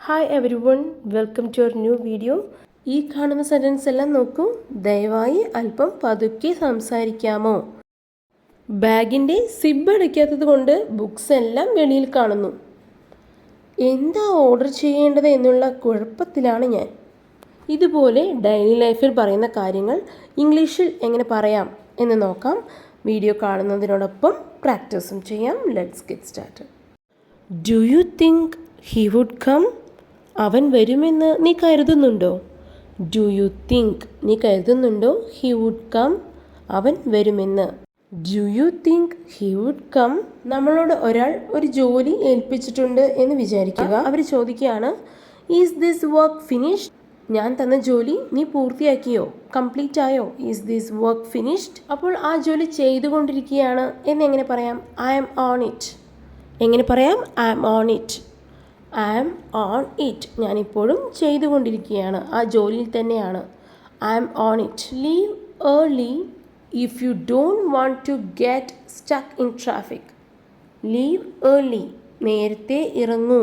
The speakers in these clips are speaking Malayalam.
Hi everyone, welcome to our new video. ഈ കാണുന്ന സെൻറ്റൻസ് എല്ലാം നോക്കൂ. ദയവായി അല്പം പതുക്കെ സംസാരിക്കാമോ? ബാഗിൻ്റെ സിബ് അടയ്ക്കാത്തത് കൊണ്ട് ബുക്സ് എല്ലാം വെളിയിൽ കാണുന്നു. എന്താ ഓർഡർ ചെയ്യേണ്ടത് എന്നുള്ള കുഴപ്പത്തിലാണ് ഞാൻ. ഇതുപോലെ ഡെയിലി ലൈഫിൽ പറയുന്ന കാര്യങ്ങൾ ഇംഗ്ലീഷിൽ എങ്ങനെ പറയാം എന്ന് നോക്കാം. വീഡിയോ കാണുന്നതിനോടൊപ്പം പ്രാക്ടീസും ചെയ്യാം. Let's get started. Do you think he would come? അവൻ വരുമെന്ന് നീ കരുതുന്നുണ്ടോ? ഡു യു തിങ്ക്, നീ കരുതുന്നുണ്ടോ? ഹി വുഡ് കം, അവൻ വരുമെന്ന്. Do you think he would come? നമ്മളോട് ഒരാൾ ഒരു ജോലി ഏൽപ്പിച്ചിട്ടുണ്ട് എന്ന് വിചാരിക്കുക. അവർ ചോദിക്കുകയാണ്, ഈസ് ദിസ് വർക്ക് ഫിനിഷ്ഡ്? ഞാൻ തന്ന ജോലി നീ പൂർത്തിയാക്കിയോ? കംപ്ലീറ്റ് ആയോ? Is this work finished? അപ്പോൾ ആ ജോലി ചെയ്തുകൊണ്ടിരിക്കുകയാണ് എന്നെങ്ങനെ പറയാം? I am on it. എങ്ങനെ പറയാം? I am on it. I am on it. ഞാനിപ്പോഴും ചെയ്തുകൊണ്ടിരിക്കുകയാണ്, ആ ജോലിയിൽ തന്നെയാണ്. I am on it. Leave early if you don't want to get stuck in traffic. Leave early, നേരത്തെ ഇറങ്ങൂ.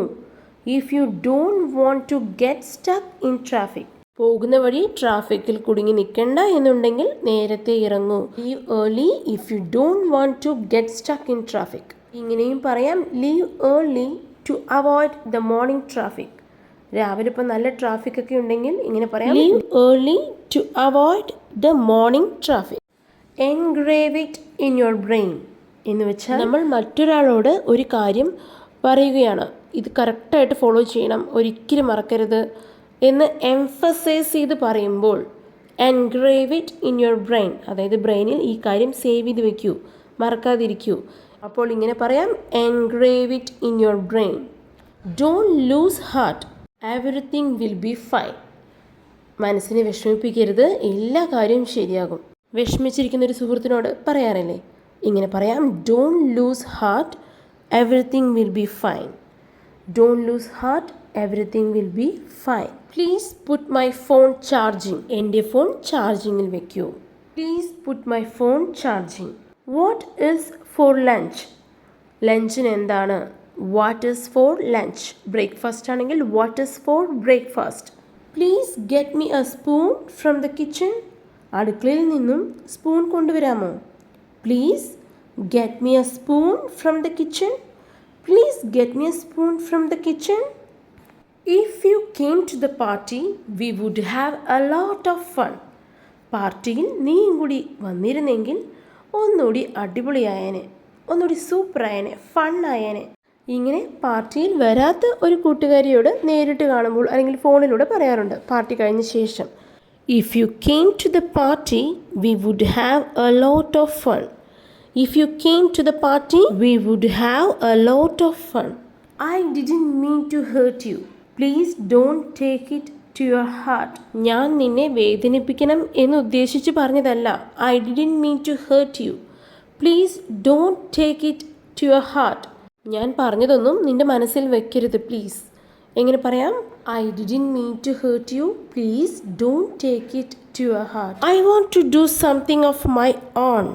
If you don't want to get stuck in traffic, പോകുന്ന വഴി ട്രാഫിക്കിൽ കുടുങ്ങി നിൽക്കണ്ട എന്നുണ്ടെങ്കിൽ നേരത്തെ ഇറങ്ങൂ. Leave early if you don't want to get stuck in traffic. ഇങ്ങനെയും പറയാം, leave early to avoid the morning traffic. രാവിലെ ഇപ്പോൾ നല്ല ട്രാഫിക് ഒക്കെ ഉണ്ടെങ്കിൽ ഇങ്ങനെ പറയാം, leave early to avoid the morning traffic. Engrave it in your brain എന്ന് വെച്ചാൽ നമ്മൾ മറ്റൊരാളോട് ഒരു കാര്യം പറയുകയാണ്, ഇത് കറക്റ്റായിട്ട് ഫോളോ ചെയ്യണം, ഒരിക്കലും മറക്കരുത് എന്ന് എംഫസൈസ് ചെയ്ത് പറയുമ്പോൾ engrave it in your brain, അതായത് ബ്രെയിനിൽ ഈ കാര്യം സേവ് ചെയ്ത് വെക്കൂ, മറക്കാതിരിക്കൂ. അപ്പോൾ ഇങ്ങനെ പറയാം, engrave it in your brain. Don't lose heart, everything will be fine. മനസ്സിനെ വിഷമിപ്പിക്കരുത്, എല്ലാ കാര്യവും ശരിയാകും. വിഷമിച്ചിരിക്കുന്ന ഒരു സുഹൃത്തിനോട് പറയാറില്ലേ, ഇങ്ങനെ പറയാം, don't lose heart, everything will be fine. Don't lose heart, everything will be fine. Please put my phone charging. എൻ്റെ ഫോൺ ചാർജിങ്ങിൽ വെക്കൂ. Please put my phone charging. What is for lunch? ലഞ്ചിന് എന്താണ്? What is for lunch. Breakfast ആണെങ്കിൽ what is for breakfast. Please get me a spoon from the kitchen. അടുക്കളയിൽ നിന്നും സ്പൂൺ കൊണ്ടുവരാമോ? Please get me a spoon from the kitchen. Please get me a spoon from the kitchen. If you came to the party we would have a lot of fun. പാർട്ടിയിൽ നീയും കൂടി വന്നിരുന്നെങ്കിൽ ഒന്നുകൂടി അടിപൊളിയായേനെ, ഒന്നുകൂടി സൂപ്പറായേനെ, ഫണ്ണായേനെ. ഇങ്ങനെ പാർട്ടിയിൽ വരാത്ത ഒരു കൂട്ടുകാരിയോട് നേരിട്ട് കാണുമ്പോൾ അല്ലെങ്കിൽ ഫോണിലൂടെ പറയാറുണ്ട് പാർട്ടി കഴിഞ്ഞ ശേഷം. If you came to the party we would have a lot of fun. If you came to the party we would have a lot of fun. I didn't mean to hurt you. Please don't take it to your heart. ഞാൻ നിന്നെ വേദനിപ്പിക്കണം എന്ന് ഉദ്ദേശിച്ച് പറഞ്ഞതല്ല. I didn't mean to hurt you. Please don't take it to your heart. ഞാൻ പറഞ്ഞതൊന്നും നിന്റെ മനസ്സിൽ വെക്കരുത്, പ്ലീസ്. എങ്ങനെ പറയാം? I didn't mean to hurt you. Please don't take it to your heart. I want to do something of my own.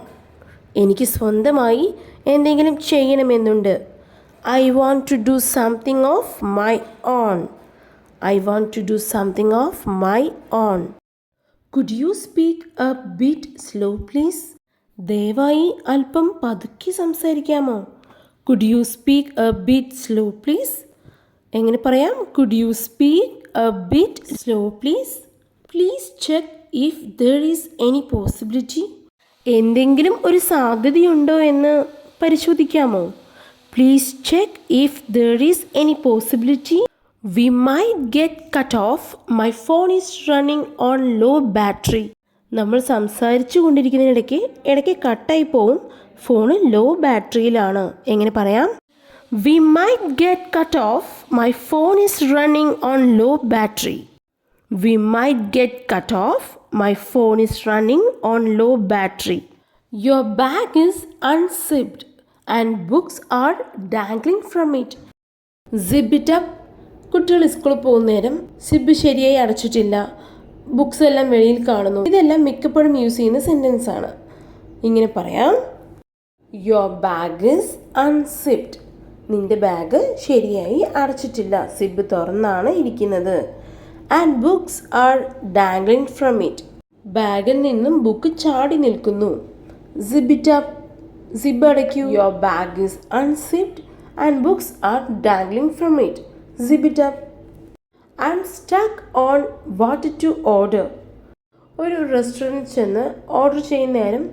എനിക്ക് സ്വന്തമായി എന്തെങ്കിലും ചെയ്യണമെന്നുണ്ട്. I want to do something of my own. I want to do something of my own. Could you speak a bit slow, please? ദയവായി അല്പം പതുക്കെ സംസാരിക്കാമോ? Could you speak a bit slow, please? എങ്ങനെ പറയാം? Could you speak a bit slow, please? Please check if there is any possibility. എന്തെങ്കിലും ഒരു സാധ്യതയുണ്ടോ എന്ന് പരിശോധിക്കാമോ? Please check if there is any possibility. We might get cut off. My phone is running on low battery. നമ്മൾ സംസാരിച്ചു കൊണ്ടിരിക്കുന്നതിനിടയ്ക്ക് ഇടയ്ക്ക് കട്ടായി പോവും, ഫോണ് ലോ ബാറ്ററിയിലാണ്. എങ്ങനെ പറയാം? We might get cut off. My phone is running on low battery. We might get cut off. My phone is running on low battery. Your bag is unzipped and books are dangling from it. Zip it up. കുട്ടികൾ സ്കൂളിൽ പോകുന്ന നേരം സിബ് ശരിയായി അടച്ചിട്ടില്ല, ബുക്സ് എല്ലാം വെളിയിൽ കാണുന്നു. ഇതെല്ലാം മിക്കപ്പോഴും യൂസ് ചെയ്യുന്ന സെൻറ്റൻസ് ആണ്. ഇങ്ങനെ പറയാം, യുവർ ബാഗ് ഈസ് അൺസിപ്ഡ്. നിന്റെ ബാഗ് ശരിയായി അടച്ചിട്ടില്ല, സിബ് തുറന്നാണ് ഇരിക്കുന്നത്. And books are dangling from it. ബാഗിൽ നിന്നും ബുക്ക് ചാടി നിൽക്കുന്നു. Zip it up. സിബ് അടയ്ക്കൂ. Your bag is unzipped and books are dangling from it. Zip it up. I'm stuck on what to order. ഒരു റെസ്റ്റോറൻറ്റ് ചെന്ന് ഓർഡർ ചെയ്യുന്ന നേരം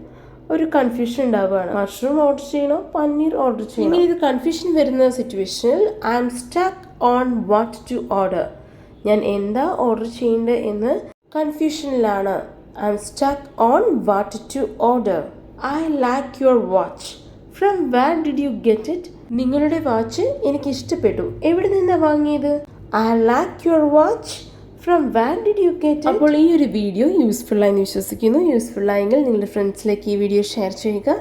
ഒരു കൺഫ്യൂഷൻ ഉണ്ടാവുകയാണ്. മഷ്റൂം ഓർഡർ ചെയ്യണോ പനീർ ഓർഡർ ചെയ്യണോ? ഇങ്ങനെ ഇത് കൺഫ്യൂഷൻ വരുന്ന സിറ്റുവേഷനിൽ I'm stuck on what to order. ഞാൻ എന്താ ഓർഡർ ചെയ്യേണ്ടത് എന്ന് കൺഫ്യൂഷനിലാണ്. I'm stuck on what to order. I like your watch. From where did you get it? നിങ്ങളുടെ വാച്ച് എനിക്ക് ഇഷ്ടപ്പെട്ടു, എവിടെ നിന്നാണ് വാങ്ങിയത്? I like your watch. From where did you get it? അപ്പോൾ ഈ ഒരു വീഡിയോ യൂസ്ഫുൾ ആയെന്ന് വിശ്വസിക്കുന്നു. യൂസ്ഫുൾ ആയെങ്കിൽ നിങ്ങളുടെ ഫ്രണ്ട്സിലേക്ക് ഈ വീഡിയോ ഷെയർ ചെയ്യുക.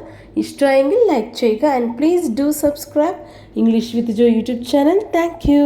ഇഷ്ടമായെങ്കിൽ ലൈക്ക് ചെയ്യുക. And please do subscribe English with Jo YouTube channel. Thank U.